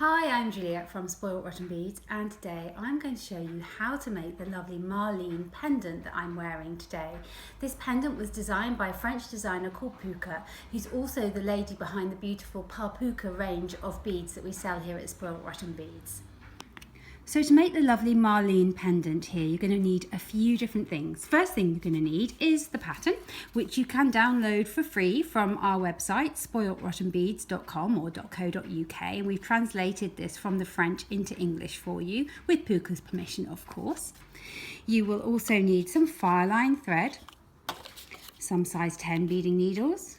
Hi, I'm Juliet from Spoiled Rotten Beads, and today I'm going to show you how to make the lovely Marlene pendant that I'm wearing today. This pendant was designed by a French designer called Puca, who's also the lady behind the beautiful Par Puca range of beads that we sell here at Spoiled Rotten Beads. So to make the lovely Marlene pendant here, you're going to need a few different things. First thing you're going to need is the pattern, which you can download for free from our website, spoiledrottenbeads.com or .co.uk. And we've translated this from the French into English for you, with Puca's permission, of course. You will also need some Fireline thread, some size 10 beading needles,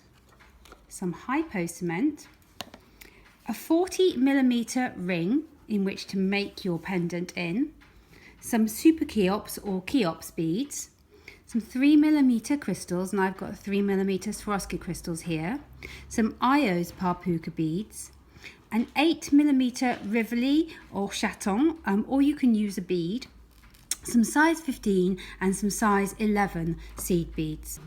some hypo cement, a 40mm ring in which to make your pendant in, some super Kheops or Kheops beads, some 3mm crystals, and I've got 3mm Swarovski crystals here, some IOS Par Puca beads, an 8mm Rivoli or chaton, or you can use a bead, some size 15 and some size 11 seed beads.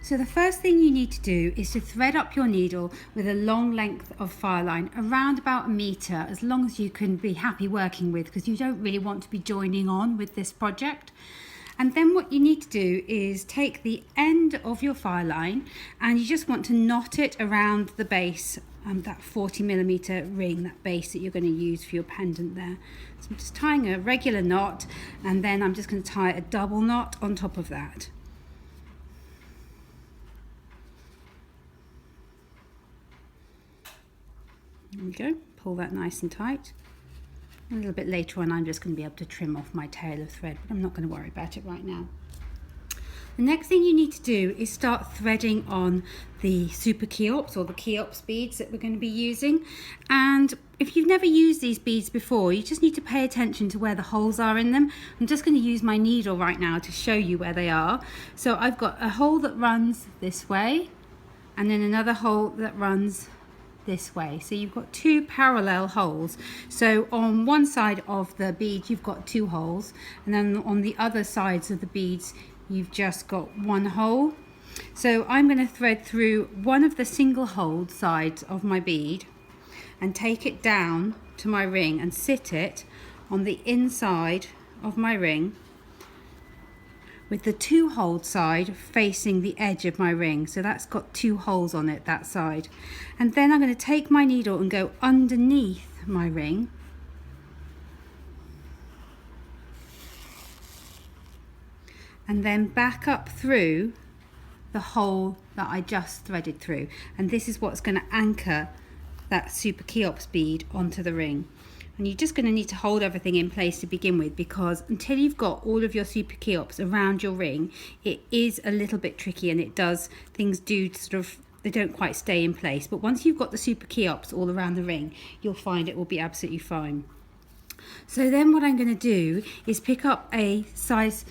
So the first thing you need to do is to thread up your needle with a long length of Fireline, around about 1 meter, as long as you can be happy working with, because you don't really want to be joining on with this project. And then what you need to do is take the end of your Fireline and you just want to knot it around the base, that 40mm ring, that base that you're going to use for your pendant there. So I'm just tying a regular knot, and then I'm just going to tie a double knot on top of that. There we go, pull that nice and tight. A little bit later on I'm just going to be able to trim off my tail of thread, but I'm not going to worry about it right now. The next thing you need to do is start threading on the super Kheops or the Kheops beads that we're going to be using. And if you've never used these beads before, you just need to pay attention to where the holes are in them. I'm just going to use my needle right now to show you where they are. So I've got a hole that runs this way, and then another hole that runs this way. So you've got two parallel holes. So on one side of the bead you've got 2 holes, and then on the other sides of the beads you've just got 1 hole. So I'm going to thread through one of the single hole sides of my bead and take it down to my ring and sit it on the inside of my ring, with the 2 hole side facing the edge of my ring. So that's got 2 holes on it, that side. And then I'm going to take my needle and go underneath my ring, and then back up through the hole that I just threaded through. And this is what's going to anchor that super Kheops bead onto the ring. And you're just going to need to hold everything in place to begin with, because until you've got all of your super Kheops around your ring, it is a little bit tricky, and things do sort of, they don't quite stay in place. But once you've got the super Kheops all around the ring, you'll find it will be absolutely fine. So then what I'm going to do is pick up a size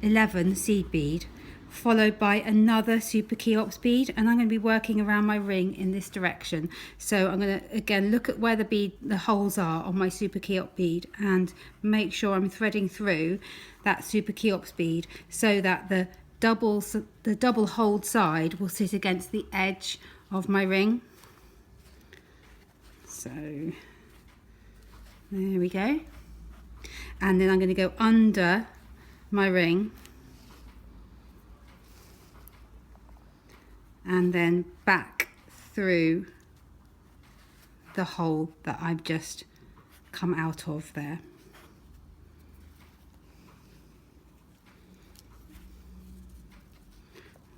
11 seed bead, followed by another super Kheops bead, and I'm going to be working around my ring in this direction. So I'm going to again look at where the holes are on my super Kheops bead and make sure I'm threading through that super Kheops bead so that the double holed side will sit against the edge of my ring. So there we go. And then I'm going to go under my ring and then back through the hole that I've just come out of there.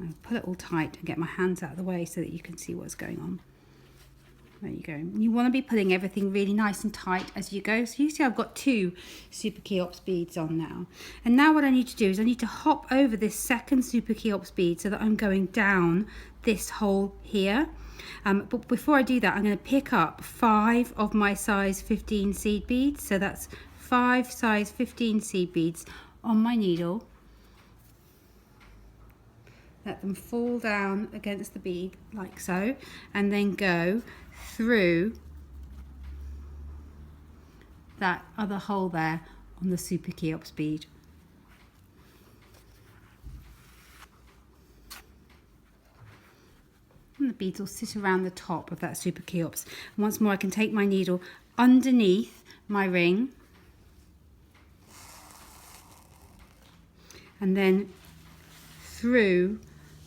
I'll pull it all tight and get my hands out of the way so that you can see what's going on. There you go. You want to be putting everything really nice and tight as you go. So you see I've got 2 super Kheops beads on now. And now what I need to do is I need to hop over this second super Kheops bead so that I'm going down this hole here. But before I do that, I'm going to pick up 5 of my size 15 seed beads. So that's 5 size 15 seed beads on my needle. Let them fall down against the bead like so, and then go through that other hole there on the super Kheops bead. and the beads will sit around the top of that super Kheops. And once more I can take my needle underneath my ring and then through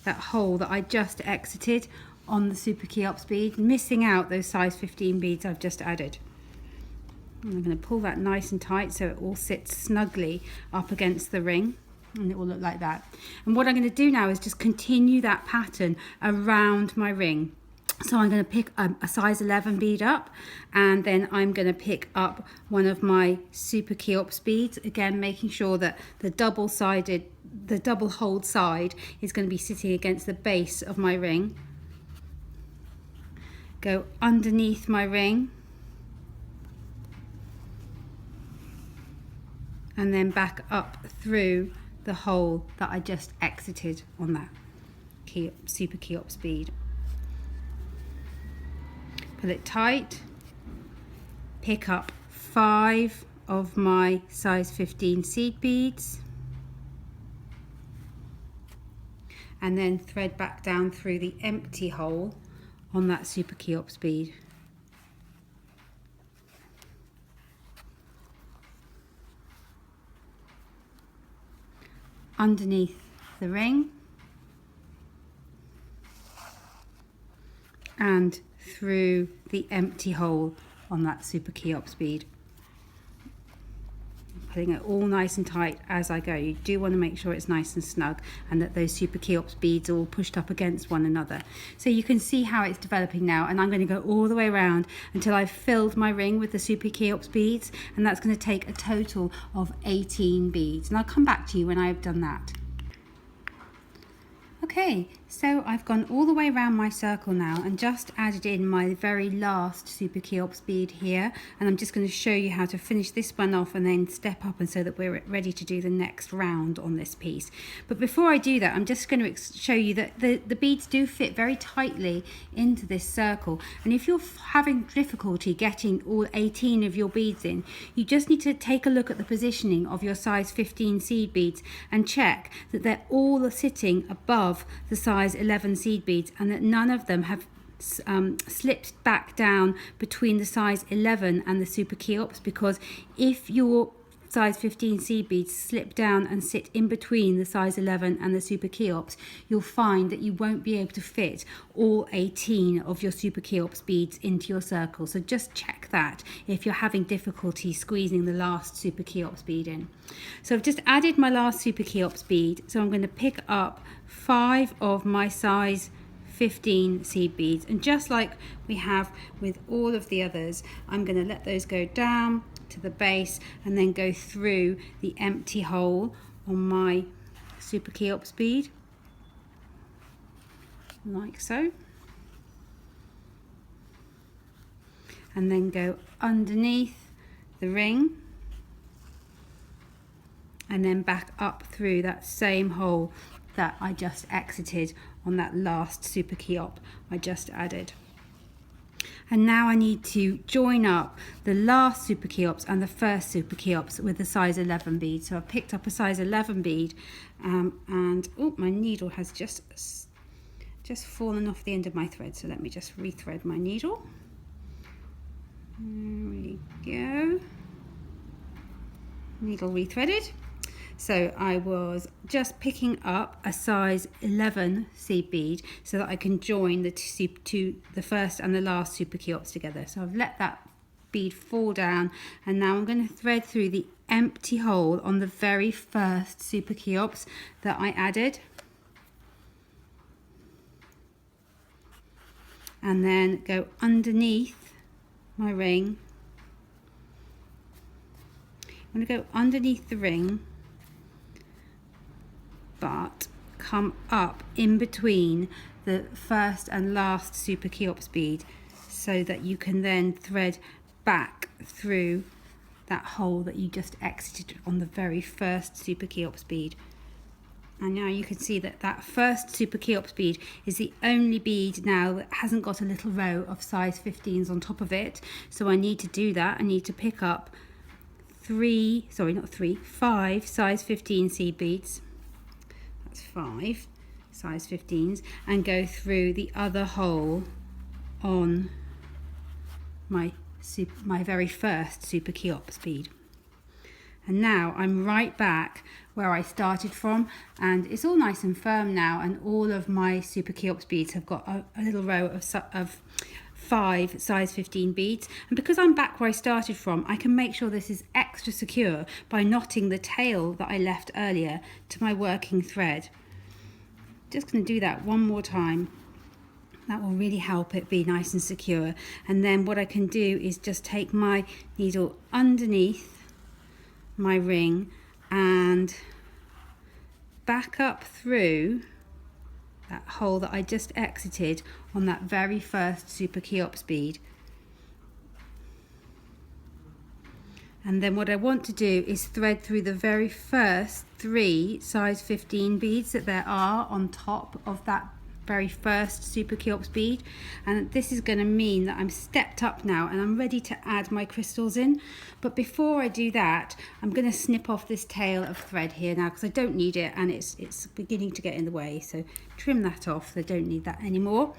that hole that I just exited on the super Kheops bead, missing out those size 15 beads I've just added. And I'm going to pull that nice and tight so it all sits snugly up against the ring, and it will look like that. And what I'm going to do now is just continue that pattern around my ring. So I'm going to pick a size 11 bead up, and then I'm going to pick up one of my super Kheops beads, again making sure that the double hold side is going to be sitting against the base of my ring. Go underneath my ring and then back up through the hole that I just exited on that super Kheops bead. Pull it tight, pick up 5 of my size 15 seed beads, and then thread back down through the empty hole on that super Kheops bead. Underneath the ring and through the empty hole on that super Kheops bead. Putting it all nice and tight as I go. You do want to make sure it's nice and snug and that those super Kheops beads are all pushed up against one another. So you can see how it's developing now, and I'm going to go all the way around until I've filled my ring with the super Kheops beads, and that's going to take a total of 18 beads, and I'll come back to you when I've done that. Okay, so I've gone all the way around my circle now and just added in my very last super Kheops bead here, and I'm just going to show you how to finish this one off and then step up, and so that we're ready to do the next round on this piece. But before I do that, I'm just going to show you that the beads do fit very tightly into this circle, and if you're having difficulty getting all 18 of your beads in, you just need to take a look at the positioning of your size 15 seed beads and check that they're all sitting above the size 11 seed beads, and that none of them have slipped back down between the size 11 and the super Kheops, because if your size 15 seed beads slip down and sit in between the size 11 and the super Kheops, you'll find that you won't be able to fit all 18 of your super Kheops beads into your circle. So just check that if you're having difficulty squeezing the last super Kheops bead in. So I've just added my last super Kheops bead, so I'm going to pick up 5 of my size 15 seed beads, and just like we have with all of the others, I'm going to let those go down to the base and then go through the empty hole on my super Kheops bead, like so, and then go underneath the ring and then back up through that same hole that I just exited on that last super Kheop I just added. And now I need to join up the last super Kheops and the first super Kheops with the size 11 bead. So I've picked up a size 11 bead and oh, my needle has just fallen off the end of my thread, so let me just rethread my needle. There we go, needle rethreaded. So I was just picking up a size 11 seed bead so that I can join the first and the last super Kheops together. So I've let that bead fall down, and now I'm going to thread through the empty hole on the very first super Kheops that I added, and then go underneath my ring. I'm going to go underneath the ring, but come up in between the first and last super Kheops bead, so that you can then thread back through that hole that you just exited on the very first super Kheops bead. And now you can see that that first super Kheops bead is the only bead now that hasn't got a little row of size 15s on top of it. So I need to do that. I need to pick up 5 size 15 seed beads. 5. size 15s and go through the other hole on my very first Super Kheops bead. And now I'm right back where I started from, and it's all nice and firm now, and all of my Super Kheops beads have got a little row of 5 size 15 beads. And because I'm back where I started from, I can make sure this is extra secure by knotting the tail that I left earlier to my working thread. Just going to do that one more time. That will really help it be nice and secure. And then what I can do is just take my needle underneath my ring and back up through that hole that I just exited on that very first Super Kheops bead. And then what I want to do is thread through the very first 3 size 15 beads that there are on top of that very first Super Kheops bead, and this is going to mean that I'm stepped up now and I'm ready to add my crystals in. But before I do that, I'm going to snip off this tail of thread here now, because I don't need it and it's beginning to get in the way, so trim that off. I don't need that anymore.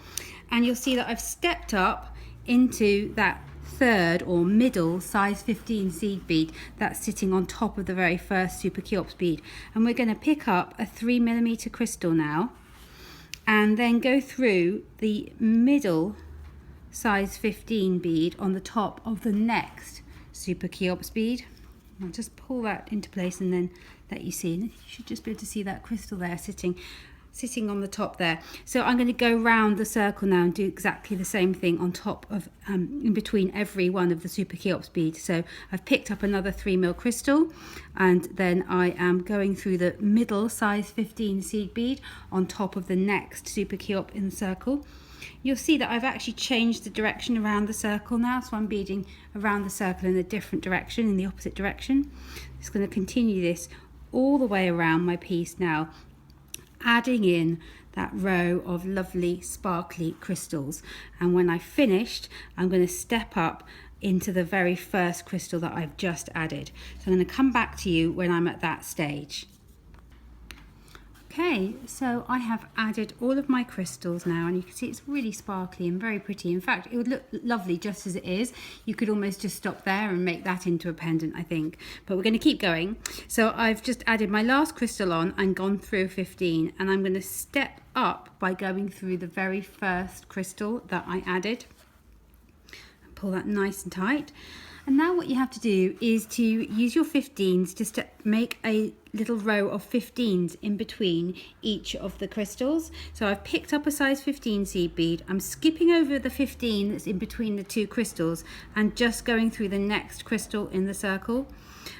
And you'll see that I've stepped up into that third or middle size 15 seed bead that's sitting on top of the very first Super Kheops bead, and we're going to pick up a 3mm crystal now and then go through the middle size 15 bead on the top of the next Super Kheops bead. I'll just pull that into place and then let you see. You should just be able to see that crystal there sitting on the top there. So I'm going to go round the circle now and do exactly the same thing on top of in between every one of the Super Kheops beads. So I've picked up another 3mm crystal, and then I am going through the middle size 15 seed bead on top of the next Super Kheops in the circle. You'll see that I've actually changed the direction around the circle now, so I'm beading around the circle in a different direction, in the opposite direction. Just going to continue this all the way around my piece now, adding in that row of lovely sparkly crystals. And when I've finished, I'm going to step up into the very first crystal that I've just added. So I'm going to come back to you when I'm at that stage. Okay, so I have added all of my crystals now, and you can see it's really sparkly and very pretty. In fact, it would look lovely just as it is. You could almost just stop there and make that into a pendant, I think. But we're going to keep going. So I've just added my last crystal on and gone through 15, and I'm going to step up by going through the very first crystal that I added. Pull that nice and tight. And now what you have to do is to use your 15s just to make a little row of 15s in between each of the crystals. So I've picked up a size 15 seed bead. I'm skipping over the 15 that's in between the 2 crystals and just going through the next crystal in the circle.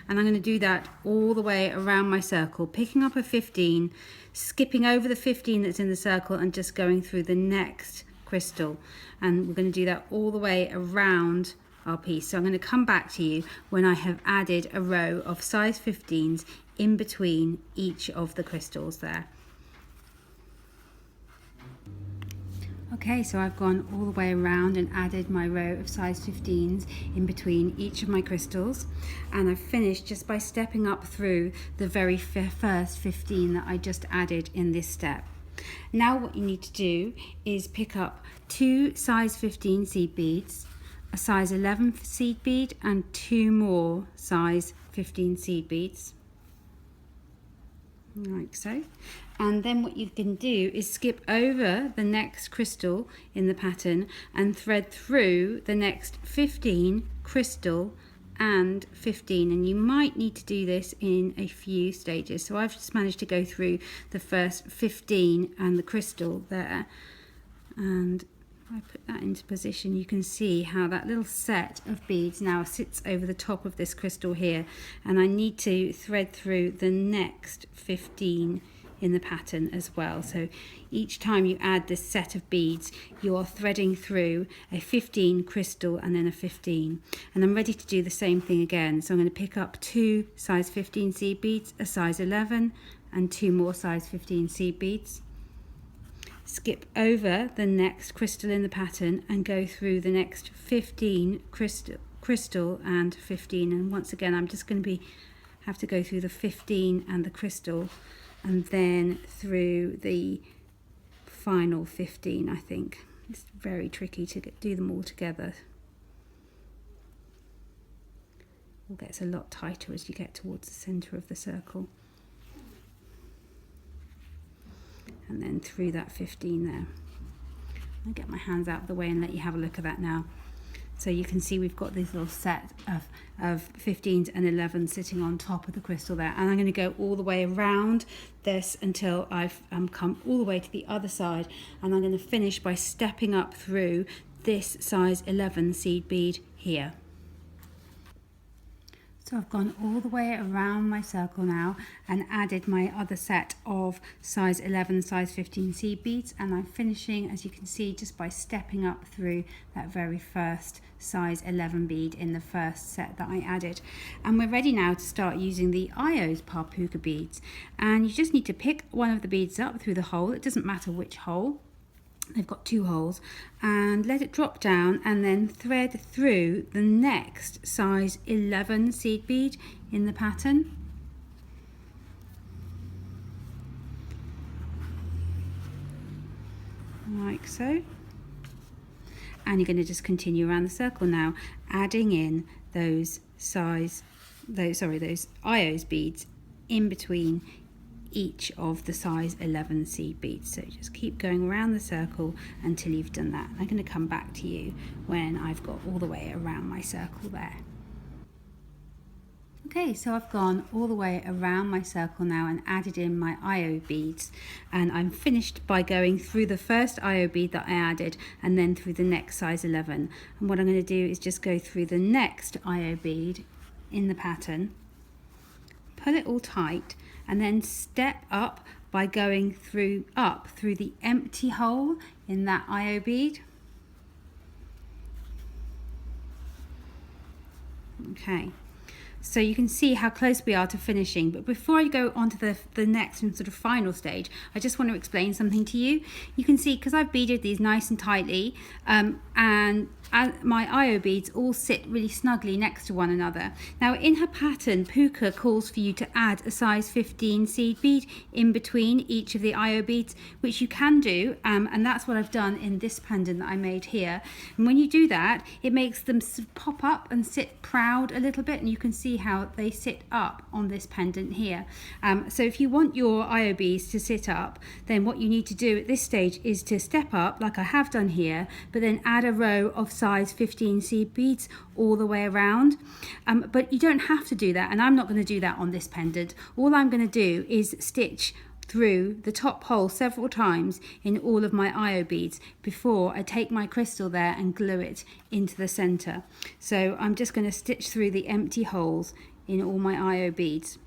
And I'm going to do that all the way around my circle, picking up a 15, skipping over the 15 that's in the circle and just going through the next crystal. And we're going to do that all the way around our piece. So I'm going to come back to you when I have added a row of size 15s in between each of the crystals there. Okay, so I've gone all the way around and added my row of size 15s in between each of my crystals, and I've finished just by stepping up through the very first 15 that I just added in this step. Now what you need to do is pick up 2 size 15 seed beads, a size 11 seed bead and 2 more size 15 seed beads, like so. And then what you can do is skip over the next crystal in the pattern and thread through the next 15 crystal and 15, and you might need to do this in a few stages. So I've just managed to go through the first 15 and the crystal there, and I put that into position. You can see how that little set of beads now sits over the top of this crystal here, and I need to thread through the next 15 in the pattern as well. So each time you add this set of beads, you're threading through a 15 crystal and then a 15. And I'm ready to do the same thing again. So I'm going to pick up 2 size 15 seed beads, a size 11 and 2 more size 15 seed beads. Skip over the next crystal in the pattern and go through the next 15 crystal and 15. And once again, I'm just going to have to go through the 15 and the crystal, and then through the final 15, I think. It's very tricky to do them all together. It all gets a lot tighter as you get towards the centre of the circle. And then through that 15 there. I'll get my hands out of the way and let you have a look at that now. So you can see we've got this little set of 15s and 11s sitting on top of the crystal there. And I'm going to go all the way around this until I've come all the way to the other side. And I'm going to finish by stepping up through this size 11 seed bead here. So I've gone all the way around my circle now and added my other set of size 11, size 15 seed beads, and I'm finishing, as you can see, just by stepping up through that very first size 11 bead in the first set that I added. And we're ready now to start using the IOS Par Puca beads, and you just need to pick one of the beads up through the hole. It doesn't matter which hole. They've got 2 holes, and let it drop down and then thread through the next size 11 seed bead in the pattern. Like so. And you're going to just continue around the circle now, adding in those IOS beads in between each of the size 11 seed beads. So just keep going around the circle until you've done that. I'm going to come back to you when I've got all the way around my circle there. Okay, so I've gone all the way around my circle now and added in my IO beads, and I'm finished by going through the first IO bead that I added and then through the next size 11. And what I'm going to do is just go through the next IO bead in the pattern, pull it all tight, and then step up by going through the empty hole in that IO bead. Okay, so you can see how close we are to finishing, but before I go on to the next and sort of final stage, I just want to explain something to you. You can see, because I've beaded these nice and tightly, and my IO beads all sit really snugly next to one another. Now in her pattern, Puca calls for you to add a size 15 seed bead in between each of the IO beads, which you can do, and that's what I've done in this pendant that I made here. And when you do that, it makes them sort of pop up and sit proud a little bit, and you can see how they sit up on this pendant here. So if you want your IO beads to sit up, then what you need to do at this stage is to step up like I have done here, but then add a row of size 15 seed beads all the way around. But you don't have to do that, and I'm not going to do that on this pendant. All I'm going to do is stitch through the top hole several times in all of my IO beads before I take my crystal there and glue it into the center. So I'm just going to stitch through the empty holes in all my IO beads,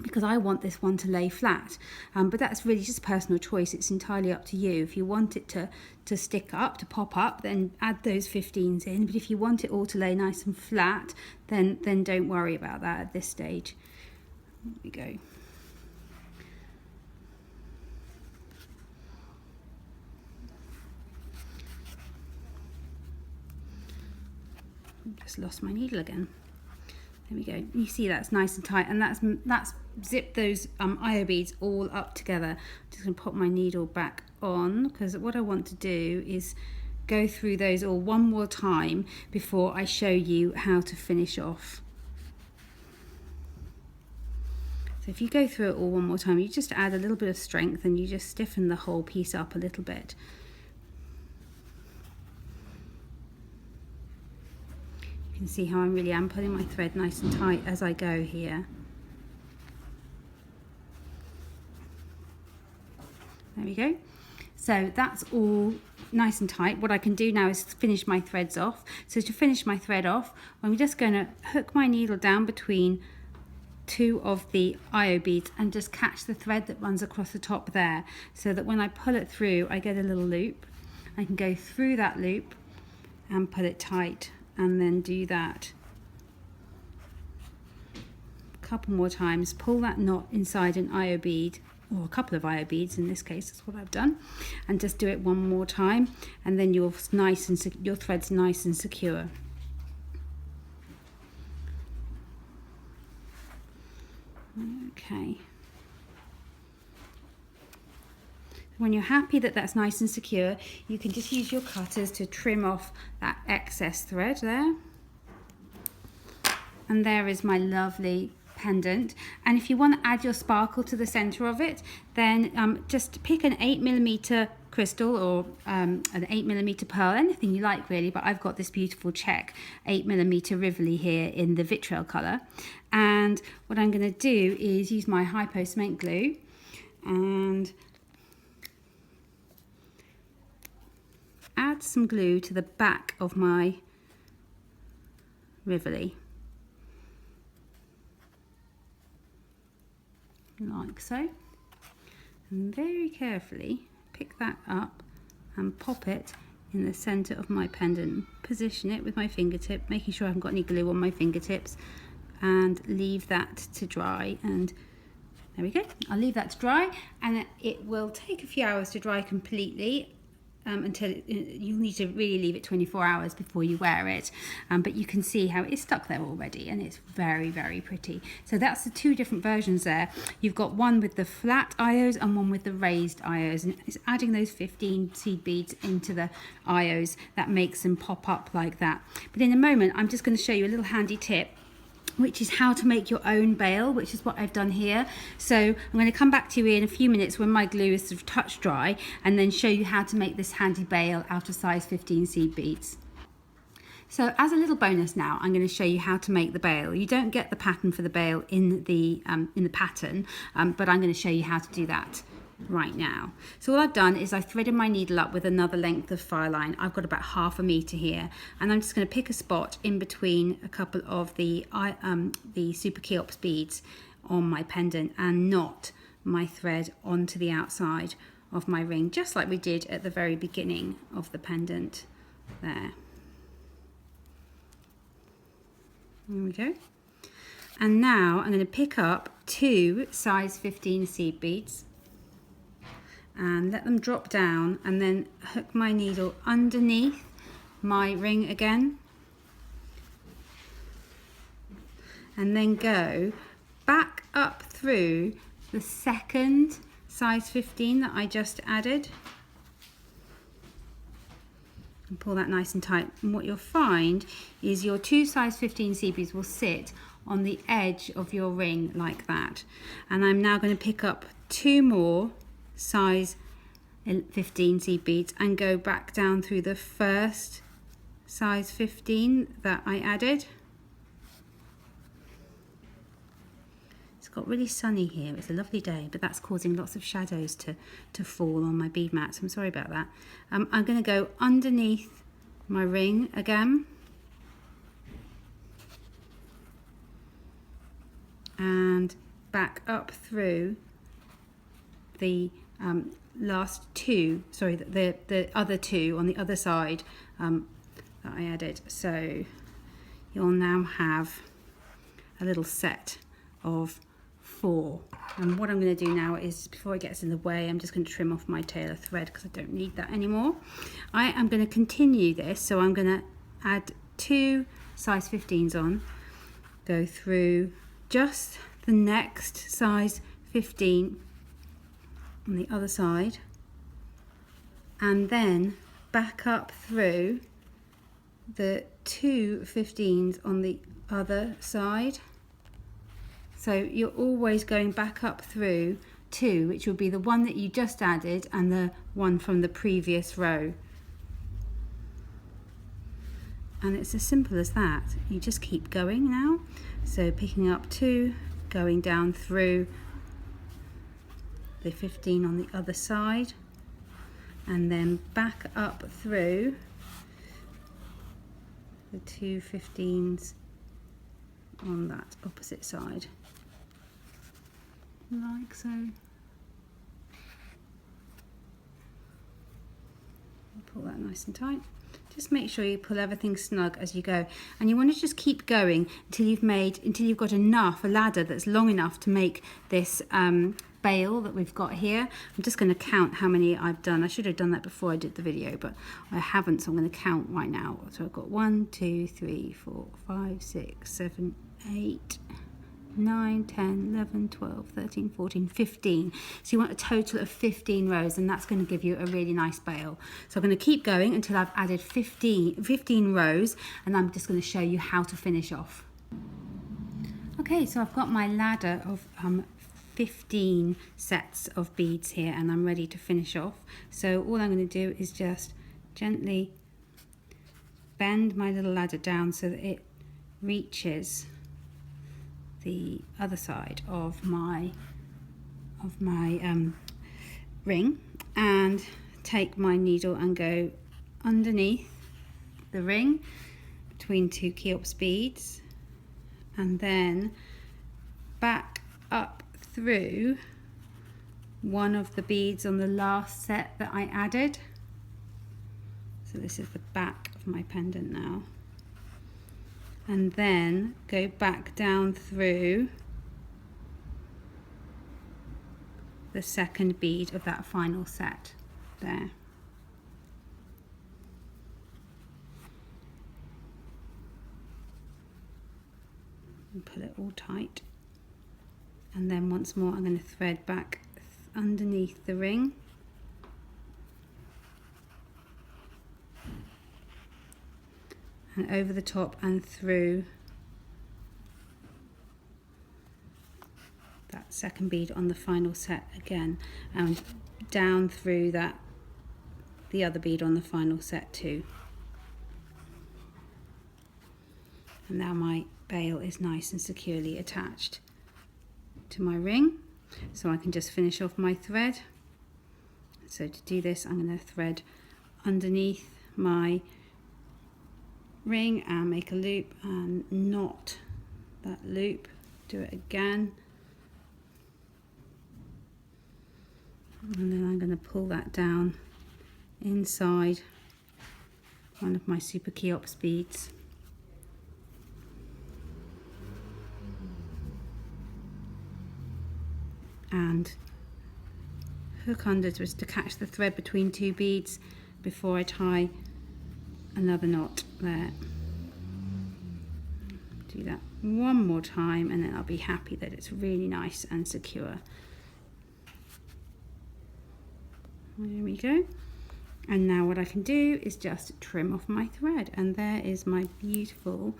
because I want this one to lay flat, but that's really just personal choice. It's entirely up to you. If you want it to stick up, to pop up, then add those 15s in, but if you want it all to lay nice and flat, then don't worry about that at this stage. There we go. Just lost my needle again. There we go. You see that's nice and tight, and that's zipped those IO beads all up together. I'm just going to pop my needle back on, because what I want to do is go through those all one more time before I show you how to finish off. So if you go through it all one more time, you just add a little bit of strength and you just stiffen the whole piece up a little bit. You can see how I really am pulling my thread nice and tight as I go here. There we go. So that's all nice and tight. What I can do now is finish my threads off. So to finish my thread off, I'm just going to hook my needle down between 2 of the IO beads and just catch the thread that runs across the top there, so that when I pull it through, I get a little loop. I can go through that loop and pull it tight, and then do that a couple more times. Pull that knot inside an IO bead, or a couple of IO beads in this case, that's what I've done, and just do it one more time, and then your thread's nice and secure. Okay. when you're happy that that's nice and secure, you can just use your cutters to trim off that excess thread there. And there is my lovely pendant. And if you want to add your sparkle to the center of it, then just pick an 8mm crystal or an 8mm pearl, anything you like really, but I've got this beautiful check 8mm Rivoli here in the vitriol color. And what I'm going to do is use my hypo cement glue and add some glue to the back of my Rivoli, like so, and very carefully pick that up and pop it in the center of my pendant. Position it with my fingertip, making sure I haven't got any glue on my fingertips, and leave that to dry. And there we go. I'll leave that to dry, and it will take a few hours to dry completely. Until you'll need to really leave it 24 hours before you wear it, but you can see how it's stuck there already, and it's very, very pretty. So that's the two different versions there. You've got one with the flat IOs and one with the raised IOs, and it's adding those 15 seed beads into the IOs that makes them pop up like that. But in a moment I'm just going to show you a little handy tip, which is how to make your own bail, which is what I've done here. So I'm going to come back to you in a few minutes when my glue is sort of touch dry, and then show you how to make this handy bail out of size 15 seed beads. So as a little bonus now, I'm going to show you how to make the bail. You don't get the pattern for the bail in the pattern, but I'm going to show you how to do that right now. So all I've done is I threaded my needle up with another length of Fireline. I've got about 1/2 meter here, and I'm just going to pick a spot in between a couple of the Super Kheops beads on my pendant and knot my thread onto the outside of my ring, just like we did at the very beginning of the pendant there. There we go. And now I'm going to pick up 2 size 15 seed beads and let them drop down, and then hook my needle underneath my ring again, and then go back up through the second size 15 that I just added, and pull that nice and tight. And what you'll find is your 2 size 15 seed beads will sit on the edge of your ring like that. And I'm now going to pick up 2 more size 15 seed beads and go back down through the first size 15 that I added. It's got really sunny here, it's a lovely day, but that's causing lots of shadows to fall on my bead mat, so I'm sorry about that. I'm going to go underneath my ring again, and back up through the last 2, sorry, the other 2 on the other side that I added. So you'll now have a little set of 4. And what I'm going to do now is, before it gets in the way, I'm just going to trim off my tail of thread because I don't need that anymore. I am going to continue this, so I'm going to add 2 size 15s on, go through just the next size 15 on the other side, and then back up through the 2 15s on the other side. So you're always going back up through 2, which will be the one that you just added and the one from the previous row. And it's as simple as that. You just keep going now. So picking up 2, going down through the 15 on the other side, and then back up through the 2 15s on that opposite side, like so. Pull that nice and tight. Just make sure you pull everything snug as you go, and you want to just keep going until you've got enough, a ladder that's long enough to make this bail that we've got here. I'm just going to count how many I've done. I should have done that before I did the video, but I haven't, so I'm going to count right now. So I've got 1 2 3 4 5 6 7 8 9, 10, 11, 12, 13, 14, 15. So you want a total of 15 rows, and that's going to give you a really nice bail. So I'm going to keep going until I've added 15 rows, and I'm just going to show you how to finish off. Okay, so I've got my ladder of 15 sets of beads here, and I'm ready to finish off. So all I'm going to do is just gently bend my little ladder down so that it reaches the other side of my ring, and take my needle and go underneath the ring between 2 Kheops beads, and then back up through one of the beads on the last set that I added. So this is the back of my pendant now, and then go back down through the second bead of that final set there. And pull it all tight, and then once more I'm going to thread back underneath the ring, and over the top and through that second bead on the final set again, and down through the other bead on the final set too. And now my bail is nice and securely attached to my ring, so I can just finish off my thread. So to do this, I'm going to thread underneath my ring and make a loop and knot that loop. Do it again, and then I'm going to pull that down inside one of my super Kheops beads, and hook under just to catch the thread between 2 beads before I tie another knot there. Do that one more time, and then I'll be happy that it's really nice and secure. There we go. And now what I can do is just trim off my thread, and there is my beautiful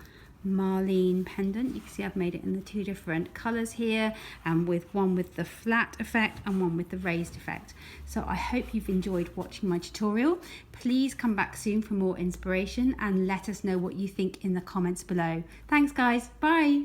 Marlene pendant. You can see I've made it in the 2 different colours here, and with one with the flat effect and one with the raised effect. So I hope you've enjoyed watching my tutorial. Please come back soon for more inspiration, and let us know what you think in the comments below. Thanks guys, bye.